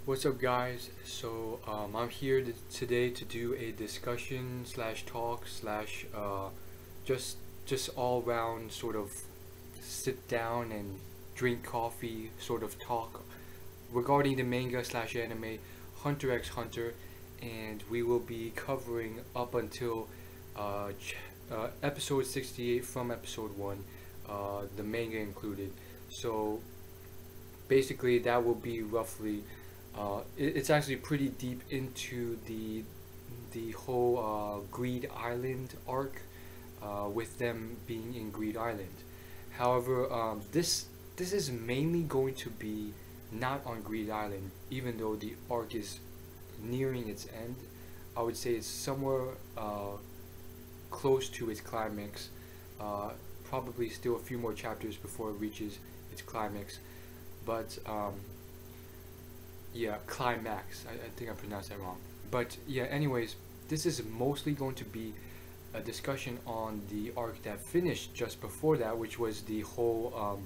What's up, guys? I'm here today to do a discussion slash talk slash just just all round sort of sit down and drink coffee sort of talk regarding the manga slash anime Hunter x Hunter, and we will be covering up until episode 68 from episode 1, the manga included. So basically that will be roughly it's actually pretty deep into the whole Greed Island arc, with them being in Greed Island. However, this is mainly going to be not on Greed Island, even though the arc is nearing its end. I would say it's somewhere close to its climax. Probably still a few more chapters before it reaches its climax, but yeah, climax. I think I pronounced that wrong. But yeah, anyways, this is mostly going to be a discussion on the arc that finished just before that, which was the whole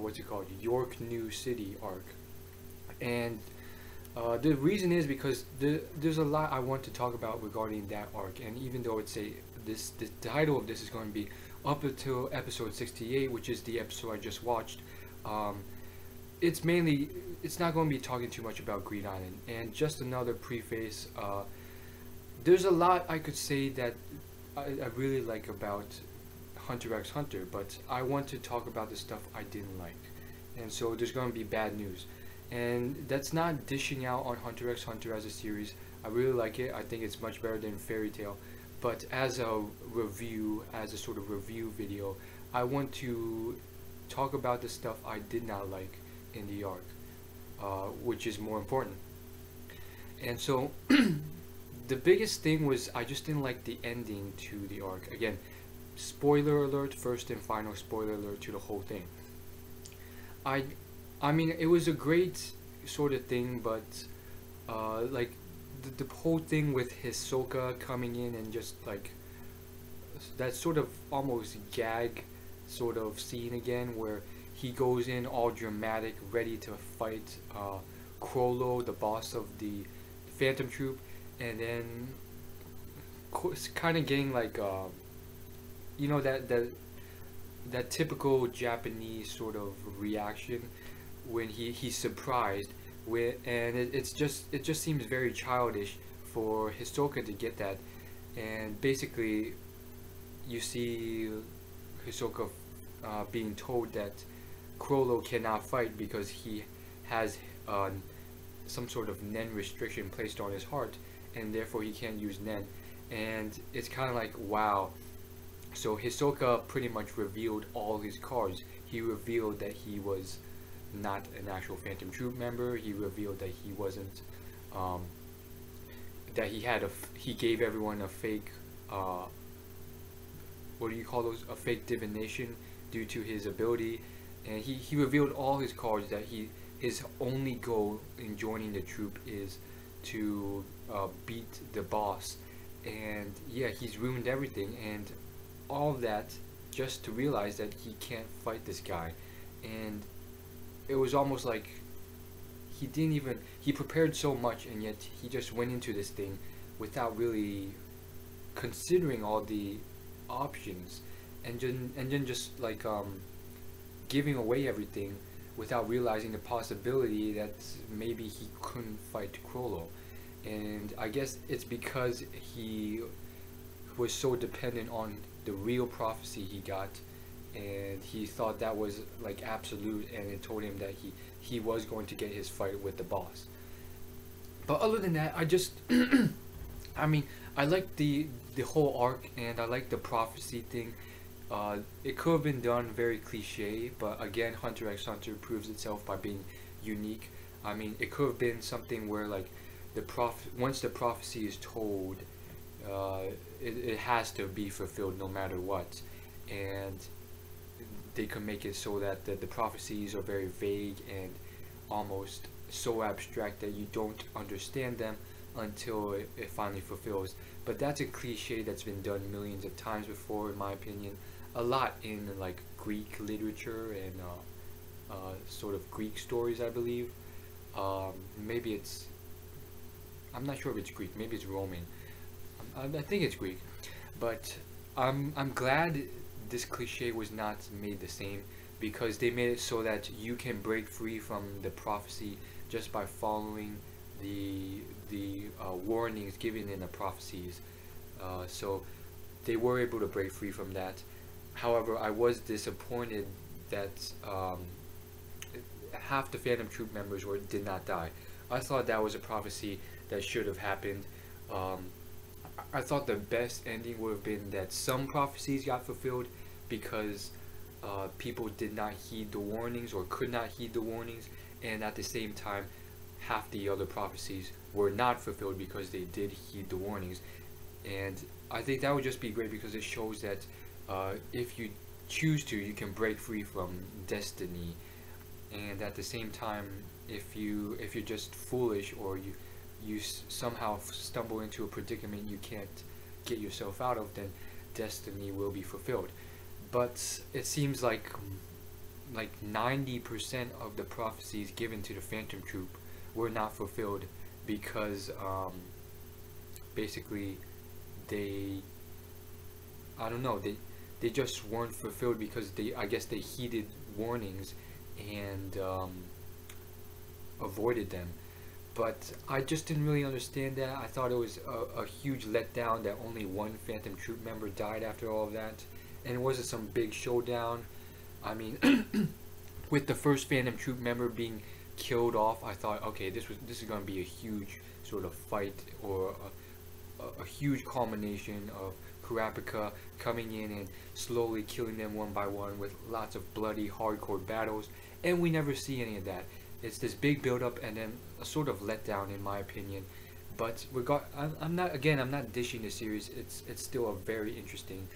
what's it called, Yorknew City arc. And the reason is because there's a lot I want to talk about regarding that arc. And even though it's the title of this is going to be up until episode 68, which is the episode I just watched, it's not going to be talking too much about Greed Island. And just another preface, there's a lot I could say that I really like about Hunter x Hunter, but I want to talk about the stuff I didn't like, and so there's going to be bad news. And that's not dishing out on Hunter x Hunter as a series. I really like it. I think it's much better than Fairy Tail, but as a review, as a sort of review video, I want to talk about the stuff I did not like in the arc, which is more important. And so the biggest thing was I just didn't like the ending to the arc. Again, spoiler alert, first and final spoiler alert to the whole thing. I mean, it was a great sort of thing, but like the whole thing with Hisoka coming in and just like that sort of almost gag sort of scene again, where he goes in all dramatic, ready to fight Chrollo, the boss of the Phantom Troupe, and then kind of getting like you know, that typical Japanese sort of reaction when he's surprised with, and it just seems very childish for Hisoka to get that. And basically you see Hisoka being told that Chrollo cannot fight because he has some sort of Nen restriction placed on his heart, and therefore he can't use Nen. And it's kind of like, wow. So Hisoka pretty much revealed all his cards. He revealed that he was not an actual Phantom Troupe member. He revealed that he wasn't, that he gave everyone a fake, what do you call those? A fake divination due to his ability. And he revealed all his cards, that his only goal in joining the troupe is to beat the boss. And yeah, he's ruined everything, and all of that just to realize that he can't fight this guy. And it was almost like he prepared so much, and yet he just went into this thing without really considering all the options, and then just like giving away everything without realizing the possibility that maybe he couldn't fight Chrollo. And I guess it's because he was so dependent on the real prophecy he got, and he thought that was like absolute, and it told him that he was going to get his fight with the boss. But other than that, I just I mean, I like the whole arc, and I like the prophecy thing. It could have been done very cliche, but again, Hunter x Hunter proves itself by being unique. I mean, it could have been something where like once the prophecy is told, it has to be fulfilled no matter what, and they can make it so that the prophecies are very vague and almost so abstract that you don't understand them until it finally fulfills. But that's a cliche that's been done millions of times before, in my opinion. A lot in like Greek literature and sort of Greek stories, I believe. Maybe it's, I'm not sure if it's Greek. Maybe it's Roman. I think it's Greek, but I'm glad this cliche was not made the same, because they made it so that you can break free from the prophecy just by following the warnings given in the prophecies. So they were able to break free from that. However, I was disappointed that half the Phantom Troop members did not die. I thought that was a prophecy that should have happened. Um, I thought the best ending would have been that some prophecies got fulfilled because people did not heed the warnings or could not heed the warnings, and at the same time, half the other prophecies were not fulfilled because they did heed the warnings. And I think that would just be great, because it shows that if you choose to, you can break free from destiny. And at the same time, if you're just foolish, or you somehow stumble into a predicament you can't get yourself out of, then destiny will be fulfilled. But it seems like 90% of the prophecies given to the Phantom Troop were not fulfilled, because basically they, I don't know, they just weren't fulfilled because I guess they heeded warnings and avoided them. But I just didn't really understand that. I thought it was a huge letdown that only one Phantom Troop member died after all of that, and it wasn't some big showdown. I mean, with the first Phantom Troop member being killed off, I thought, okay, this is going to be a huge sort of fight, or a huge culmination of Kurapika coming in and slowly killing them one by one with lots of bloody, hardcore battles, and we never see any of that. It's this big build-up and then a sort of letdown, in my opinion. But I'm not dishing the series. It's still a very interesting,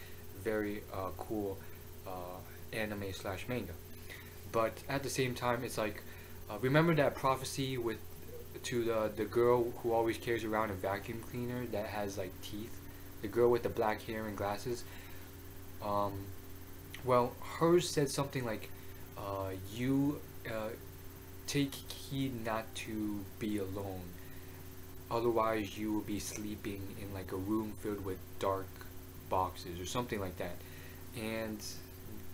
very cool anime slash manga. But at the same time, it's like, remember that prophecy to the girl who always carries around a vacuum cleaner that has like teeth, the girl with the black hair and glasses. Well, hers said something like, you take heed not to be alone, otherwise you will be sleeping in like a room filled with dark boxes, or something like that. And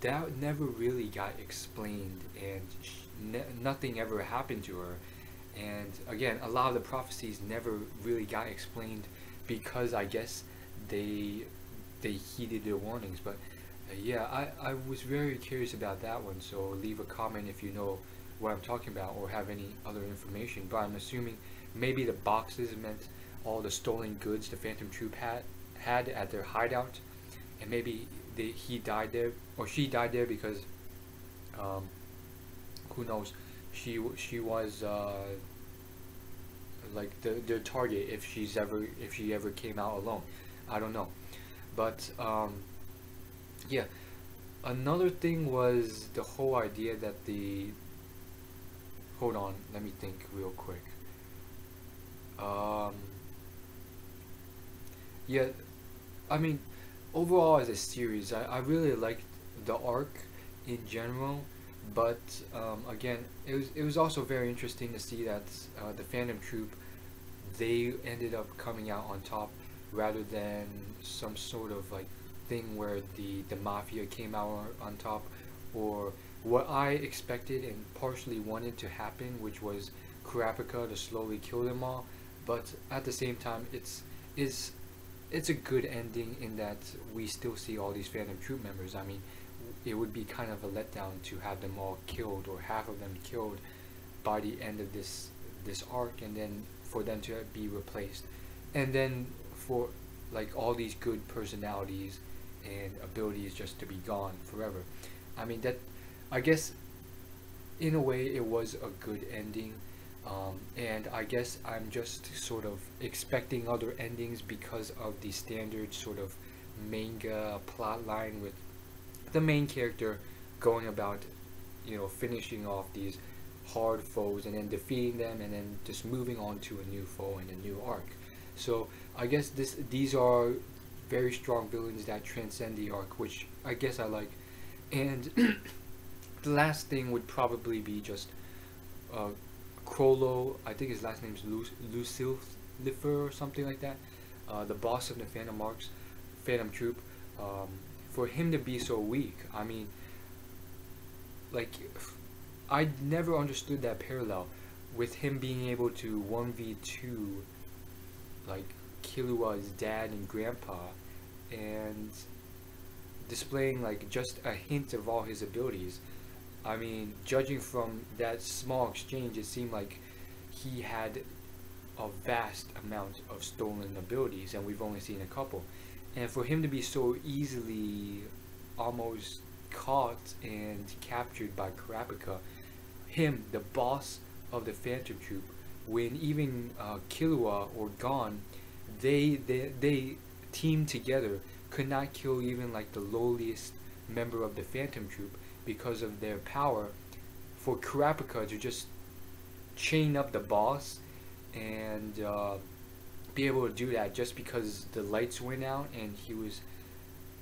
that never really got explained, and nothing ever happened to her. And again, a lot of the prophecies never really got explained, because I guess they heeded their warnings. But yeah, I was very curious about that one, so leave a comment if you know what I'm talking about or have any other information. But I'm assuming maybe the boxes meant all the stolen goods the Phantom Troop had at their hideout, and maybe he died there, or she died there, because who knows, she was like their target if she ever came out alone. I don't know. But yeah, another thing was the whole idea that hold on, let me think real quick. Yeah, I mean, overall as a series, I really liked the arc in general, but again, it was also very interesting to see that the Phantom Troop, they ended up coming out on top, rather than some sort of like thing where the mafia came out on top, or what I expected and partially wanted to happen, which was Kurapika to slowly kill them all. But at the same time, it's a good ending in that we still see all these Phantom Troop members. I mean, it would be kind of a letdown to have them all killed, or half of them killed, by the end of this arc, and then for them to be replaced, and then for like all these good personalities and abilities just to be gone forever. I mean, that, I guess in a way it was a good ending, and I guess I'm just sort of expecting other endings because of the standard sort of manga plot line, with the main character going about, finishing off these hard foes and then defeating them, and then just moving on to a new foe and a new arc. So I guess these are very strong villains that transcend the arc, which I guess I like. And the last thing would probably be just Crollo, I think his last name's Lucille Liffer or something like that, the boss of the Phantom Troop, for him to be so weak. I mean, like, I never understood that parallel with him being able to 1v2 like Killua's dad and grandpa, and displaying like just a hint of all his abilities. I mean, judging from that small exchange, it seemed like he had a vast amount of stolen abilities, and we've only seen a couple. And for him to be so easily almost caught and captured by Kurapika, him, the boss of the Phantom Troop, when even Killua or Gon, they teamed together, could not kill even like the lowliest member of the Phantom Troop because of their power. For Kurapika to just chain up the boss and be able to do that just because the lights went out and he was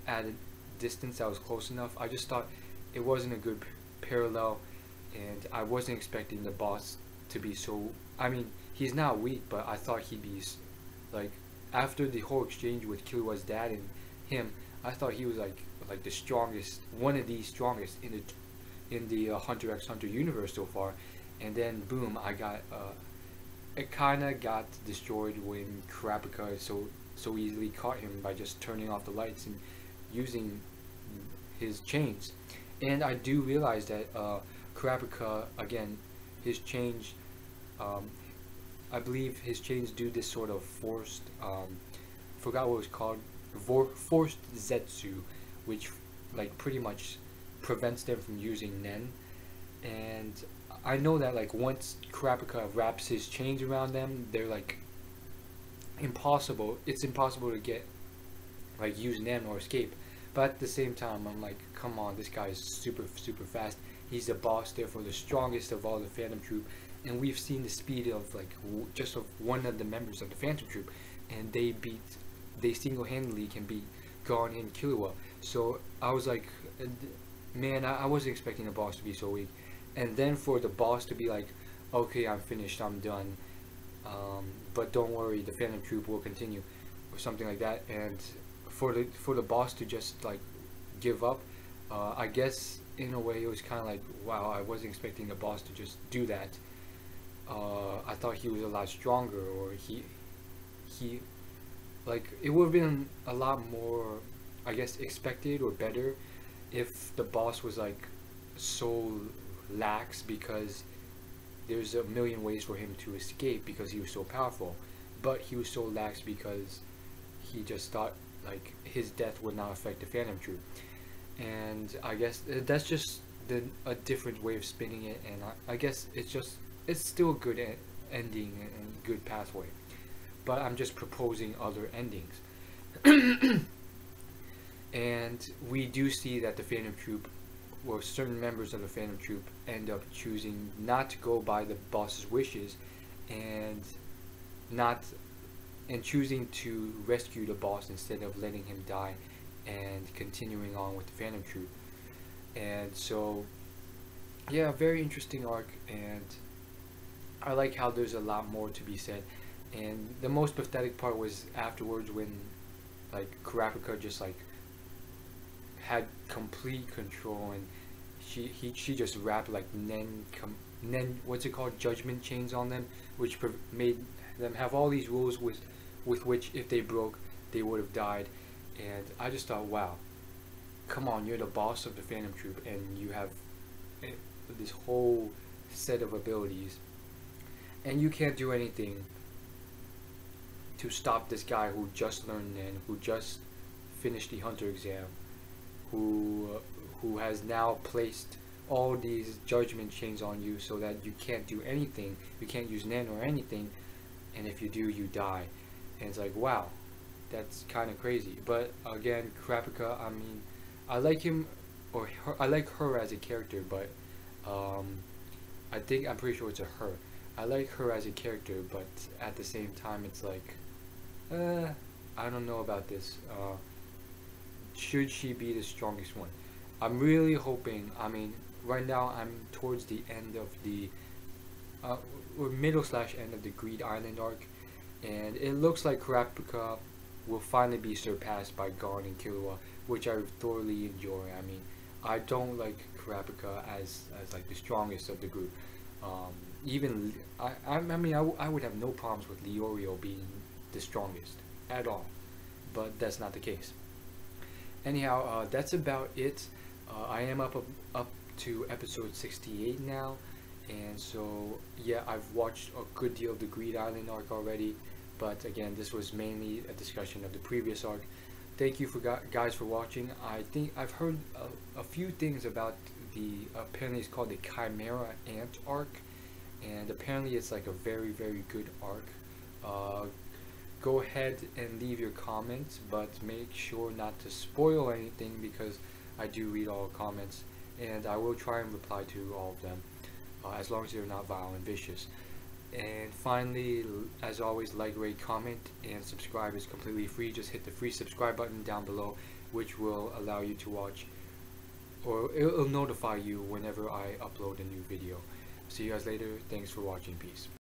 at a distance that was close enough, I just thought it wasn't a good parallel, and I wasn't expecting the boss to be so. I mean, he's not weak, but I thought he'd be like, after the whole exchange with Killua's dad and him, I thought he was like the strongest, one of the strongest in the Hunter x Hunter universe so far. And then boom, I got it kind of got destroyed when Kurapika so easily caught him by just turning off the lights and using his chains. And I do realize that Kurapika, again, his change, I believe his chains do this sort of forced, forgot what it was called, forced Zetsu, which like pretty much prevents them from using Nen. And I know that like once Kurapika wraps his chains around them, they're like impossible. It's impossible to get like use Nen or escape. But at the same time, I'm like, come on, this guy is super fast. He's the boss, therefore the strongest of all the Phantom Troop, and we've seen the speed of like just of one of the members of the Phantom Troop, and they single-handedly can beat Gon and Killua. So I was like, man, I wasn't expecting the boss to be so weak. And then for the boss to be like, okay, I'm finished, I'm done, but don't worry, the Phantom Troop will continue, or something like that. And for the boss to just like give up, I guess in a way it was kind of like, wow, I wasn't expecting the boss to just do that. I thought he was a lot stronger, or he like, it would have been a lot more, I guess, expected or better if the boss was like so lax, because there's a million ways for him to escape because he was so powerful, but he was so lax because he just thought like his death would not affect the Phantom Troop. And I guess that's just a different way of spinning it, and I guess it's still a good ending and good pathway, but I'm just proposing other endings. And we do see that the Phantom Troop, or certain members of the Phantom Troop, end up choosing not to go by the boss's wishes, and choosing to rescue the boss instead of letting him die and continuing on with the Phantom Troop. And so, yeah, very interesting arc, and I like how there's a lot more to be said. And the most pathetic part was afterwards, when like Kurapika just like had complete control, and she just wrapped like Nen, what's it called, judgment chains on them, which made them have all these rules with which if they broke they would have died. And I just thought, wow, come on, you're the boss of the Phantom Troop and you have this whole set of abilities, and you can't do anything to stop this guy who just learned Nen, who just finished the Hunter exam, who has now placed all these judgment chains on you so that you can't do anything, you can't use Nen or anything, and if you do, you die. And it's like, wow, that's kind of crazy. But again, Kurapika, I mean, I like him, or her, I like her as a character, but I'm pretty sure it's a her. I like her as a character, but at the same time, it's like, I don't know about this. Should she be the strongest one? I'm really hoping. I mean, right now I'm towards the end of the or middle slash end of the Greed Island arc, and it looks like Kurapika will finally be surpassed by Gon and Killua, which I thoroughly enjoy. I mean, I don't like Kurapika as like the strongest of the group. Even I mean I would have no problems with Leorio being the strongest at all, but that's not the case. Anyhow, that's about it. I am up to episode 68 now, and so yeah, I've watched a good deal of the Greed Island arc already, but again, this was mainly a discussion of the previous arc. Thank you for guys for watching. I think I've heard a few things about the apparently it's called the Chimera Ant arc, and apparently it's like a very good arc. Go ahead and leave your comments, but make sure not to spoil anything because I do read all comments, and I will try and reply to all of them, as long as they're not vile and vicious. And finally, as always, like, rate, comment, and subscribe is completely free. Just hit the free subscribe button down below, which will allow you to watch, or it'll notify you whenever I upload a new video. See you guys later. Thanks for watching. Peace.